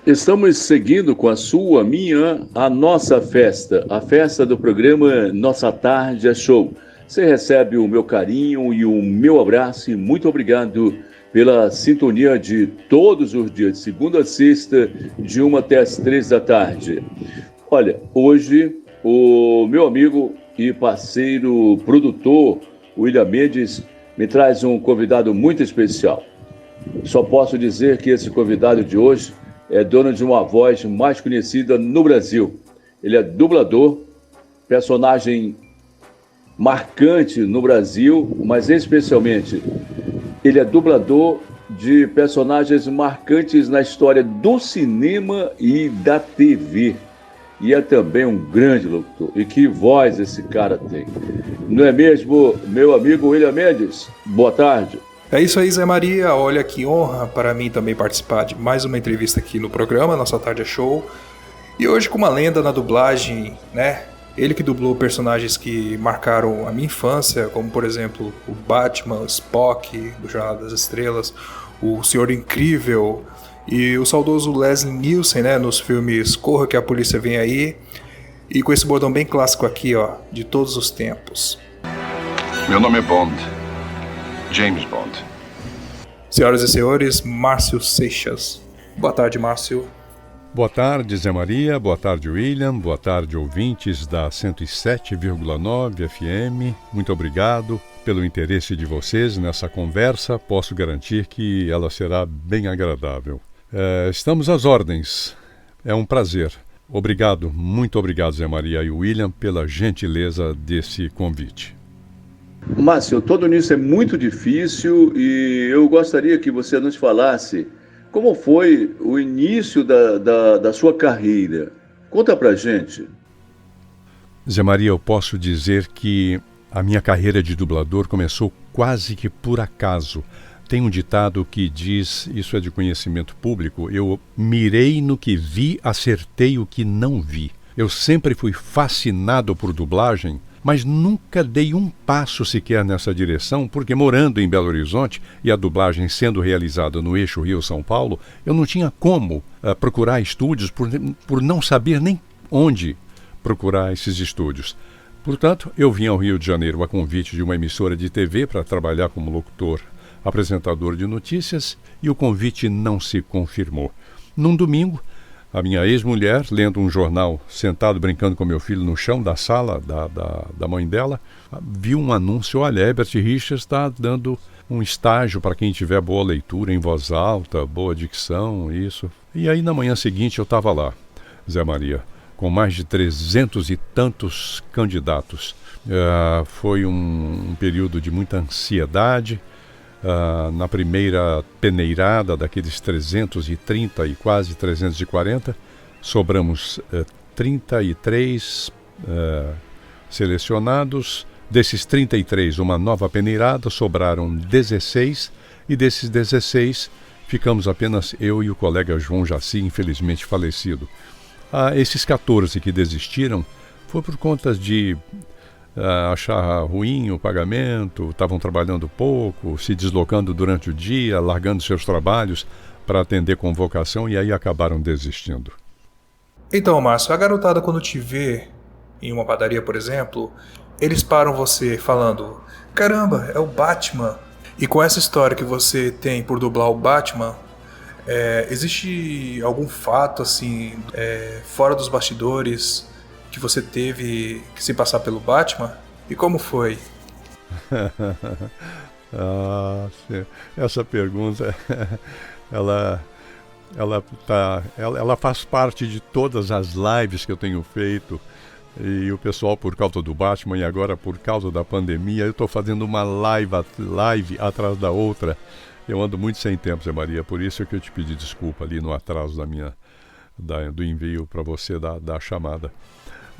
Estamos seguindo com a sua, minha, a nossa festa, a festa do programa Nossa Tarde é Show. Você recebe o meu carinho e o meu abraço e muito obrigado pela sintonia de todos os dias, de segunda a sexta, de 1 até as 3 da tarde. Olha, hoje o meu amigo e parceiro produtor, William Mendes, me traz um convidado muito especial. Só posso dizer que esse convidado de hoje é dono de uma voz mais conhecida no Brasil. Ele é dublador, personagem marcante no Brasil, mas especialmente ele é dublador de personagens marcantes na história do cinema e da TV. E é também um grande locutor. E que voz esse cara tem. Não é mesmo, meu amigo William Mendes? Boa tarde. É isso aí, Zé Maria. Olha que honra para mim também participar de mais uma entrevista aqui no programa Nossa Tarde é Show. E hoje com uma lenda na dublagem, né? Ele que dublou personagens que marcaram a minha infância, como por exemplo o Batman, o Spock, do Jornada das Estrelas, o Senhor Incrível e o saudoso Leslie Nielsen, né? Nos filmes Corra que a Polícia Vem Aí. E com esse bordão bem clássico aqui, ó, de todos os tempos. Meu nome é Bond. James Bond. Senhoras e senhores, Márcio Seixas. Boa tarde, Márcio. Boa tarde, Zé Maria. Boa tarde, William. Boa tarde, ouvintes da 107,9 FM. Muito obrigado pelo interesse de vocês nessa conversa. Posso garantir que ela será bem agradável. Estamos às ordens. É um prazer. Obrigado, muito obrigado, Zé Maria e William, pela gentileza desse convite. Márcio, todo nisso é muito difícil e eu gostaria que você nos falasse como foi o início da sua carreira. Conta pra gente. Zé Maria, eu posso dizer que a minha carreira de dublador começou quase que por acaso. Tem um ditado que diz, isso é de conhecimento público, eu mirei no que vi, acertei o que não vi. Eu sempre fui fascinado por dublagem, mas nunca dei um passo sequer nessa direção, porque morando em Belo Horizonte e a dublagem sendo realizada no eixo Rio-São Paulo, eu não tinha como procurar estúdios por não saber nem onde procurar esses estúdios. Portanto, eu vim ao Rio de Janeiro a convite de uma emissora de TV para trabalhar como locutor, apresentador de notícias, e o convite não se confirmou. Num domingo, a minha ex-mulher, lendo um jornal, sentado brincando com meu filho no chão da sala da mãe dela, viu um anúncio: olha, Herbert Richards está dando um estágio para quem tiver boa leitura em voz alta, boa dicção, isso. E aí na manhã seguinte eu estava lá, Zé Maria, com mais de 300 e tantos candidatos. Foi um período de muita ansiedade. Na primeira peneirada daqueles 330 e quase 340, sobramos 33 selecionados. Desses 33, uma nova peneirada, sobraram 16, e desses 16 ficamos apenas eu e o colega João Jaci, infelizmente falecido. Esses 14 que desistiram foi por conta de achar ruim o pagamento, estavam trabalhando pouco, se deslocando durante o dia, largando seus trabalhos para atender convocação, e aí acabaram desistindo. Então, Márcio, a garotada quando te vê em uma padaria, por exemplo, eles param você falando: caramba, é o Batman. E com essa história que você tem por dublar o Batman, existe algum fato assim, fora dos bastidores, que você teve que se passar pelo Batman? E como foi? Essa pergunta ela faz parte de todas as lives que eu tenho feito, e o pessoal, por causa do Batman e agora por causa da pandemia, eu estou fazendo uma live atrás da outra. Eu ando muito sem tempo, Zé Maria, por isso que eu te pedi desculpa ali no atraso do envio para você da chamada.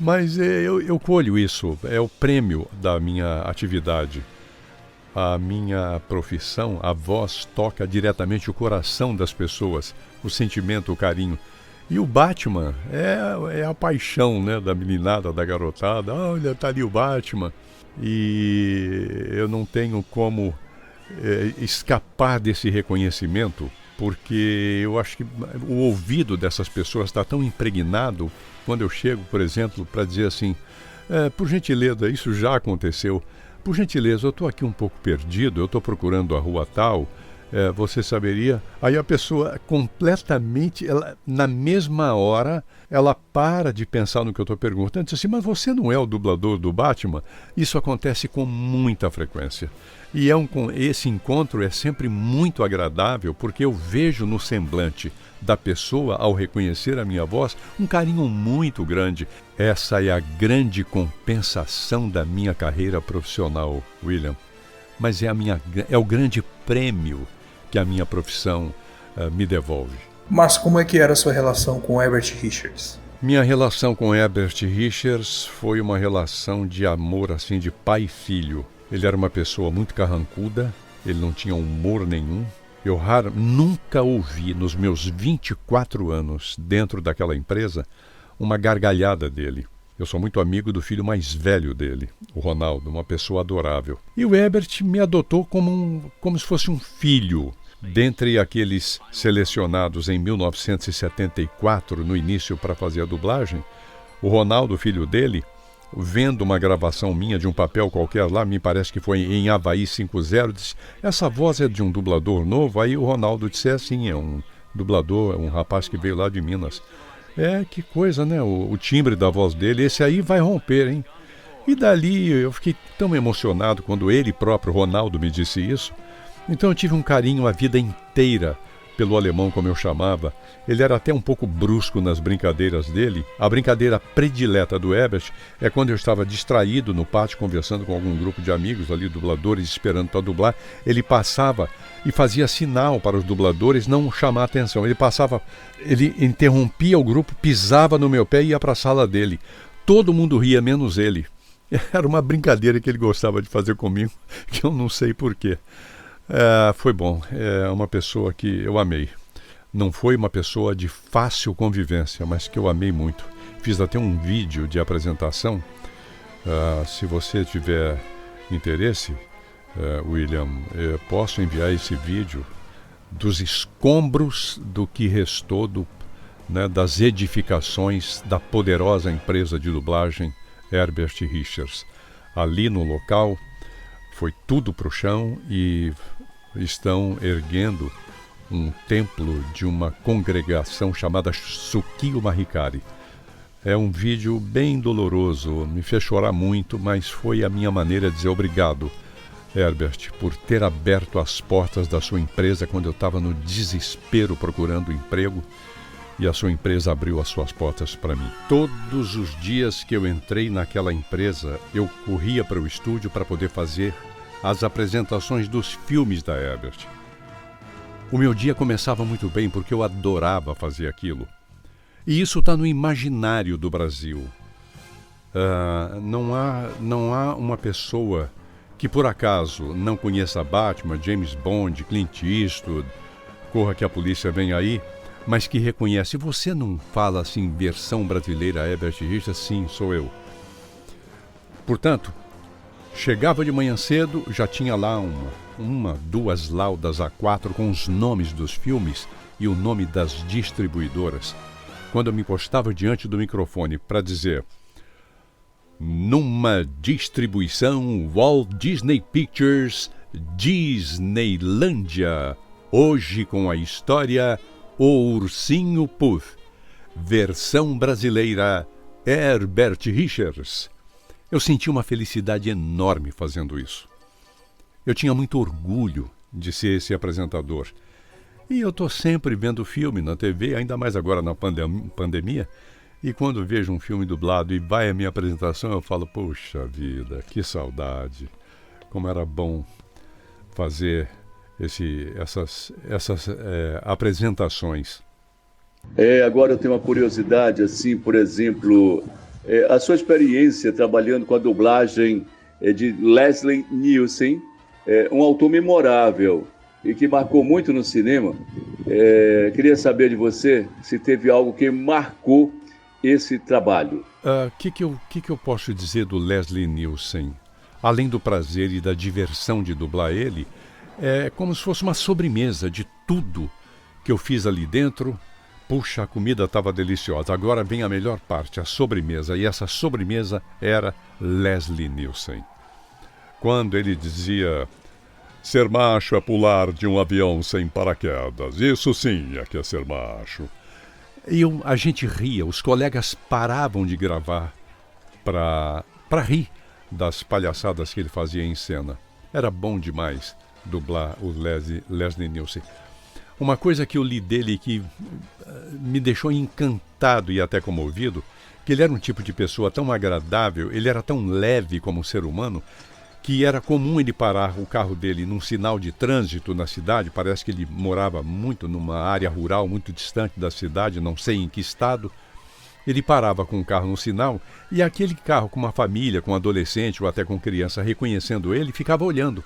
Mas eu colho isso, é o prêmio da minha atividade. A minha profissão, a voz, toca diretamente o coração das pessoas, o sentimento, o carinho. E o Batman é a paixão, né, da meninada, da garotada. Olha, tá ali o Batman. E eu não tenho como escapar desse reconhecimento, porque eu acho que o ouvido dessas pessoas está tão impregnado quando eu chego, por exemplo, para dizer assim, por gentileza, isso já aconteceu, por gentileza, eu estou aqui um pouco perdido, eu estou procurando a rua tal, você saberia? Aí a pessoa completamente, na mesma hora, ela para de pensar no que eu estou perguntando, diz assim, mas você não é o dublador do Batman? Isso acontece com muita frequência. E esse encontro é sempre muito agradável, porque eu vejo no semblante da pessoa, ao reconhecer a minha voz, um carinho muito grande. Essa é a grande compensação da minha carreira profissional, William. Mas é o grande prêmio que a minha profissão me devolve. Mas como é que era a sua relação com Herbert Richards? Minha relação com Herbert Richards foi uma relação de amor, assim, de pai e filho. Ele era uma pessoa muito carrancuda, ele não tinha humor nenhum. Eu nunca ouvi, nos meus 24 anos dentro daquela empresa, uma gargalhada dele. Eu sou muito amigo do filho mais velho dele, o Ronaldo, uma pessoa adorável. E o Herbert me adotou como se fosse um filho. Dentre aqueles selecionados em 1974, no início, para fazer a dublagem, o Ronaldo, filho dele, vendo uma gravação minha de um papel qualquer lá, me parece que foi em Havaí 5.0, disse, essa voz é de um dublador novo? Aí o Ronaldo disse, sim, é um dublador, um rapaz que veio lá de Minas. Que coisa, né? O timbre da voz dele, esse aí vai romper, hein? E dali eu fiquei tão emocionado quando ele próprio, Ronaldo, me disse isso. Então eu tive um carinho a vida inteira pelo alemão, como eu chamava. Ele era até um pouco brusco nas brincadeiras dele. A brincadeira predileta do Herbert é quando eu estava distraído no pátio, conversando com algum grupo de amigos ali, dubladores, esperando para dublar. Ele passava e fazia sinal para os dubladores não chamar atenção. Ele interrompia o grupo, pisava no meu pé e ia para a sala dele. Todo mundo ria, menos ele. Era uma brincadeira que ele gostava de fazer comigo, que eu não sei porquê. Foi bom, é uma pessoa que eu amei. Não foi uma pessoa de fácil convivência, mas que eu amei muito. Fiz até um vídeo de apresentação. Se você tiver interesse, William, posso enviar esse vídeo dos escombros do que restou das edificações da poderosa empresa de dublagem Herbert Richards. Ali no local foi tudo para o chão e estão erguendo um templo de uma congregação chamada Tsukio Mahikari. É um vídeo bem doloroso, me fez chorar muito, mas foi a minha maneira de dizer obrigado, Herbert, por ter aberto as portas da sua empresa quando eu estava no desespero procurando emprego, e a sua empresa abriu as suas portas para mim. Todos os dias que eu entrei naquela empresa, eu corria para o estúdio para poder fazer as apresentações dos filmes da Herbert. O meu dia começava muito bem porque eu adorava fazer aquilo. E isso está no imaginário do Brasil. Não há uma pessoa que por acaso não conheça Batman, James Bond, Clint Eastwood, Corra que a Polícia Vem Aí, mas que reconhece. Você não fala assim, versão brasileira Herbert Richards? Sim, sou eu. Portanto, chegava de manhã cedo, já tinha lá duas laudas A4 com os nomes dos filmes e o nome das distribuidoras. Quando eu me postava diante do microfone para dizer: numa distribuição Walt Disney Pictures, Disneylândia, hoje com a história O Ursinho Puff, versão brasileira Herbert Richards. Eu senti uma felicidade enorme fazendo isso. Eu tinha muito orgulho de ser esse apresentador. E eu estou sempre vendo filme na TV, ainda mais agora na pandemia, e quando vejo um filme dublado e vai a minha apresentação, eu falo, poxa vida, que saudade, como era bom fazer essas apresentações. Agora eu tenho uma curiosidade, assim, por exemplo, a sua experiência trabalhando com a dublagem de Leslie Nielsen, um autor memorável e que marcou muito no cinema. Queria saber de você se teve algo que marcou esse trabalho. Que eu posso dizer do Leslie Nielsen? Além do prazer e da diversão de dublar ele, é como se fosse uma sobremesa de tudo que eu fiz ali dentro. Puxa, a comida estava deliciosa. Agora vem a melhor parte, a sobremesa. E essa sobremesa era Leslie Nielsen. Quando ele dizia: ser macho é pular de um avião sem paraquedas. Isso sim é que é ser macho. E a gente ria, os colegas paravam de gravar para rir das palhaçadas que ele fazia em cena. Era bom demais dublar o Leslie Nielsen. Uma coisa que eu li dele que me deixou encantado e até comovido, que ele era um tipo de pessoa tão agradável, ele era tão leve como ser humano, que era comum ele parar o carro dele num sinal de trânsito na cidade. Parece que ele morava muito numa área rural, muito distante da cidade, não sei em que estado. Ele parava com o carro no sinal e aquele carro com uma família, com um adolescente ou até com criança reconhecendo ele, ficava olhando.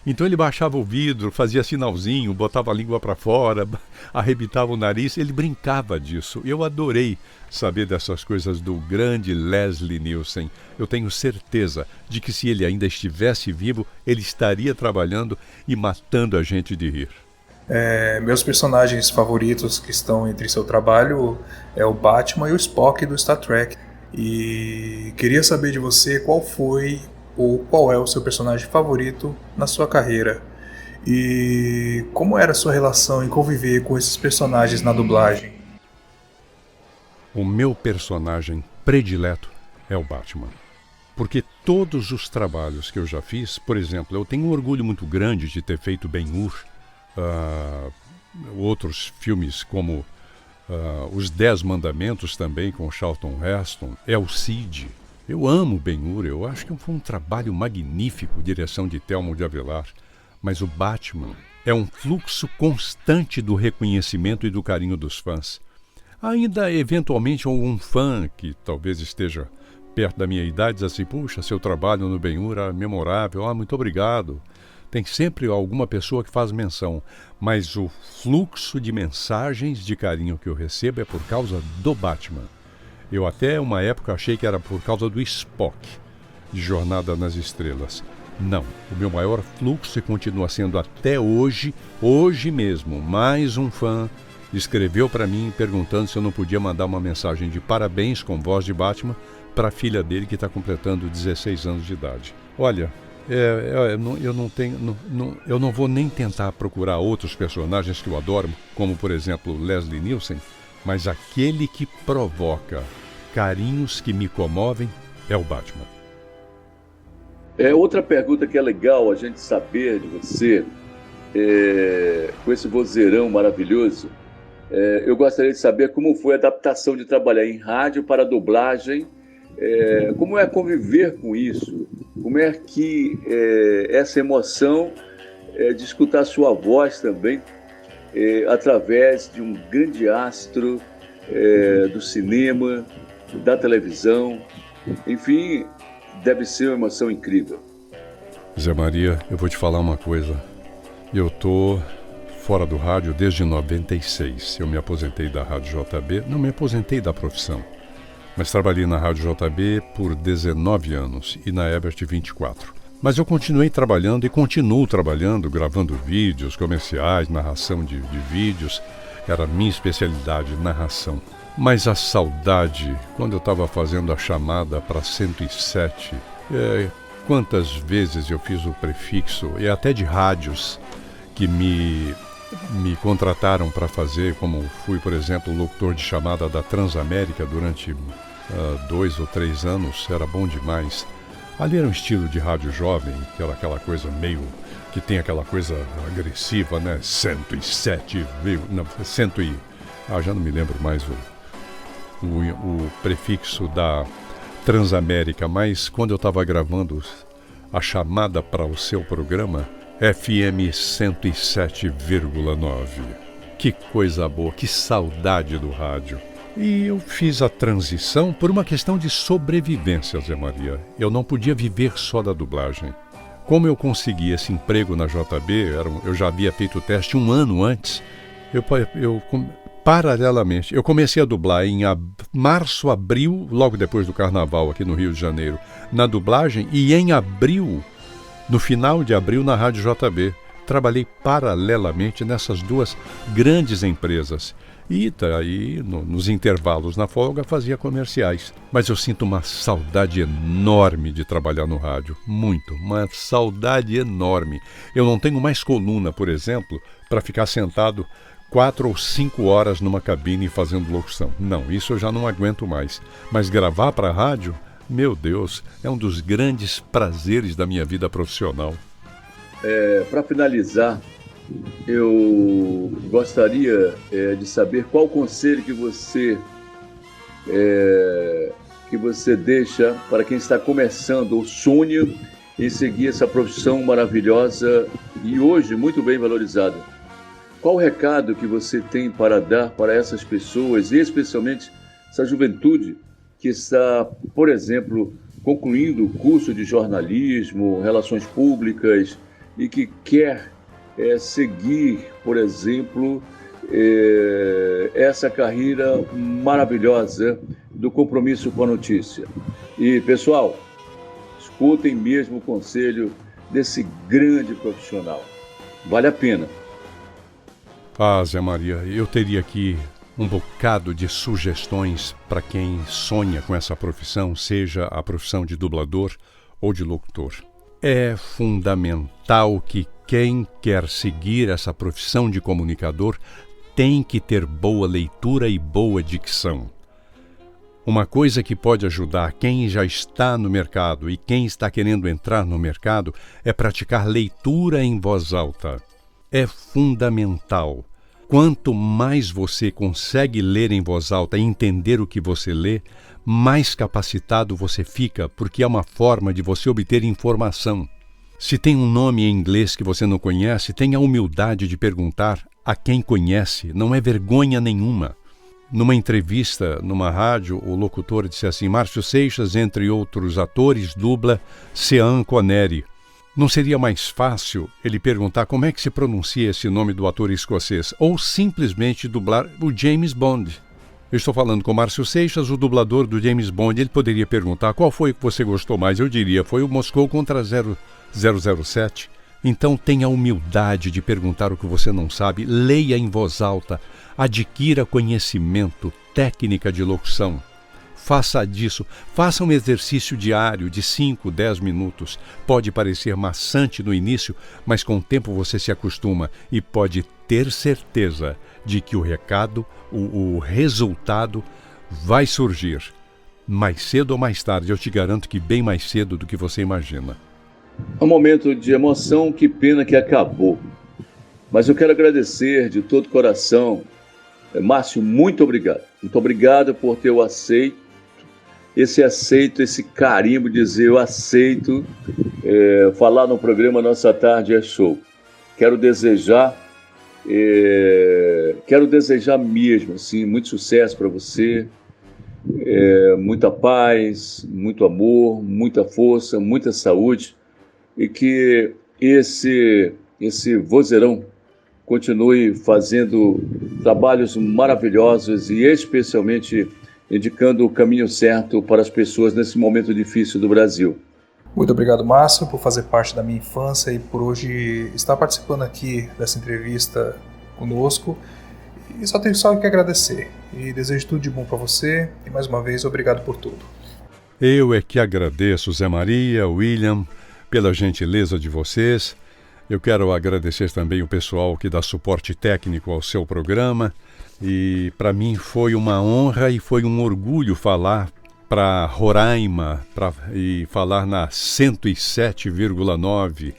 Então ele baixava o vidro, fazia sinalzinho, botava a língua para fora, arrebitava o nariz, ele brincava disso. Eu adorei saber dessas coisas do grande Leslie Nielsen. Eu tenho certeza de que se ele ainda estivesse vivo, ele estaria trabalhando e matando a gente de rir. Meus personagens favoritos que estão entre seu trabalho é o Batman e o Spock do Star Trek. E queria saber de você qual foi ou qual é o seu personagem favorito na sua carreira e como era a sua relação em conviver com esses personagens na dublagem. O meu personagem predileto é o Batman, porque todos os trabalhos que eu já fiz, por exemplo, eu tenho um orgulho muito grande de ter feito Ben-Hur, outros filmes como Os 10 Mandamentos também com Charlton Heston, El Cid. Eu amo Ben-Hur, eu acho que foi um trabalho magnífico, direção de Thelmo de Avelar, mas o Batman é um fluxo constante do reconhecimento e do carinho dos fãs. Ainda, eventualmente, algum fã que talvez esteja perto da minha idade diz assim: puxa, seu trabalho no Ben-Hur é memorável, muito obrigado. Tem sempre alguma pessoa que faz menção, mas o fluxo de mensagens de carinho que eu recebo é por causa do Batman. Eu até uma época achei que era por causa do Spock, de Jornada nas Estrelas. Não, o meu maior fluxo continua sendo até hoje mesmo. Mais um fã escreveu para mim perguntando se eu não podia mandar uma mensagem de parabéns com voz de Batman para a filha dele que está completando 16 anos de idade. Olha, eu não vou nem tentar procurar outros personagens que eu adoro, como por exemplo Leslie Nielsen, mas aquele que provoca carinhos que me comovem é o Batman. Outra pergunta que é legal a gente saber de você, com esse vozeirão maravilhoso, eu gostaria de saber como foi a adaptação de trabalhar em rádio para dublagem, como é conviver com isso, como é que essa emoção de escutar a sua voz também, através de um grande astro do cinema, da televisão, enfim, deve ser uma emoção incrível. Zé Maria, eu vou te falar uma coisa. Eu tô fora do rádio desde 96. Eu me aposentei da Rádio JB, não me aposentei da profissão, mas trabalhei na Rádio JB por 19 anos e na Ebert 24. Mas eu continuei trabalhando e continuo trabalhando, gravando vídeos, comerciais, narração de vídeos. Era a minha especialidade, narração. Mas a saudade, quando eu estava fazendo a chamada para 107, quantas vezes eu fiz o prefixo, e até de rádios que me contrataram para fazer, como fui, por exemplo, locutor de chamada da Transamérica durante 2 ou 3 anos, era bom demais. Ali era um estilo de rádio jovem, que era aquela coisa meio, que tem aquela coisa agressiva, né? 107, não, 100 e... já não me lembro mais o prefixo da Transamérica, mas quando eu estava gravando a chamada para o seu programa, FM 107,9. Que coisa boa, que saudade do rádio. E eu fiz a transição por uma questão de sobrevivência, Zé Maria. Eu não podia viver só da dublagem. Como eu consegui esse emprego na JB, eu já havia feito o teste 1 ano antes, paralelamente, eu comecei a dublar em março, abril, logo depois do Carnaval aqui no Rio de Janeiro, na dublagem, e em abril, no final de abril, na Rádio JB. trabalhei paralelamente nessas duas grandes empresas. E daí, nos intervalos na folga, fazia comerciais. Mas eu sinto uma saudade enorme de trabalhar no rádio. Muito, uma saudade enorme. Eu não tenho mais coluna, por exemplo, para ficar sentado 4 ou 5 horas numa cabine fazendo locução. Não, isso eu já não aguento mais. Mas gravar para a rádio, meu Deus, é um dos grandes prazeres da minha vida profissional. Para finalizar, eu gostaria de saber qual conselho que você deixa para quem está começando ou sonha em seguir essa profissão maravilhosa e hoje muito bem valorizada. Qual o recado que você tem para dar para essas pessoas, e especialmente essa juventude que está, por exemplo, concluindo o curso de jornalismo, relações públicas e que quer seguir, por exemplo, essa carreira maravilhosa do compromisso com a notícia. E, pessoal, escutem mesmo o conselho desse grande profissional. Vale a pena. Zé Maria, eu teria aqui um bocado de sugestões para quem sonha com essa profissão, seja a profissão de dublador ou de locutor. É fundamental que quem quer seguir essa profissão de comunicador tem que ter boa leitura e boa dicção. Uma coisa que pode ajudar quem já está no mercado e quem está querendo entrar no mercado é praticar leitura em voz alta. É fundamental. Quanto mais você consegue ler em voz alta e entender o que você lê, mais capacitado você fica, porque é uma forma de você obter informação. Se tem um nome em inglês que você não conhece, tenha a humildade de perguntar a quem conhece, não é vergonha nenhuma. Numa entrevista, numa rádio, o locutor disse assim: Márcio Seixas, entre outros atores, dubla Sean Connery. Não seria mais fácil ele perguntar como é que se pronuncia esse nome do ator escocês, ou simplesmente dublar o James Bond? Eu estou falando com o Márcio Seixas, o dublador do James Bond. Ele poderia perguntar qual foi que você gostou mais. Eu diria, foi o Moscou contra 007. Então tenha a humildade de perguntar o que você não sabe, leia em voz alta, adquira conhecimento, técnica de locução. Faça disso, faça um exercício diário de 5, 10 minutos. Pode parecer maçante no início, mas com o tempo você se acostuma e pode ter certeza de que o recado, o resultado vai surgir. Mais cedo ou mais tarde, eu te garanto que bem mais cedo do que você imagina. É um momento de emoção, que pena que acabou. Mas eu quero agradecer de todo o coração. Márcio, muito obrigado. Muito obrigado por ter o aceito. Esse carimbo, dizer eu aceito falar no programa Nossa Tarde é Show. Quero desejar mesmo assim, muito sucesso para você, muita paz, muito amor, muita força, muita saúde, e que esse vozeirão continue fazendo trabalhos maravilhosos e especialmente indicando o caminho certo para as pessoas nesse momento difícil do Brasil. Muito obrigado, Márcio, por fazer parte da minha infância e por hoje estar participando aqui dessa entrevista conosco. E só tenho que agradecer. E desejo tudo de bom para você. E mais uma vez, obrigado por tudo. Eu é que agradeço, Zé Maria, William, pela gentileza de vocês. Eu quero agradecer também o pessoal que dá suporte técnico ao seu programa. E para mim foi uma honra e foi um orgulho falar para Roraima e falar na 107,9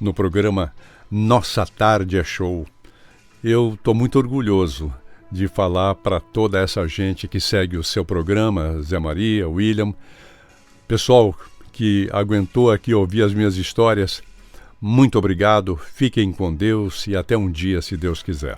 no programa Nossa Tarde é Show. Eu estou muito orgulhoso de falar para toda essa gente que segue o seu programa, Zé Maria, William, pessoal que aguentou aqui ouvir as minhas histórias. Muito obrigado, fiquem com Deus e até um dia, se Deus quiser.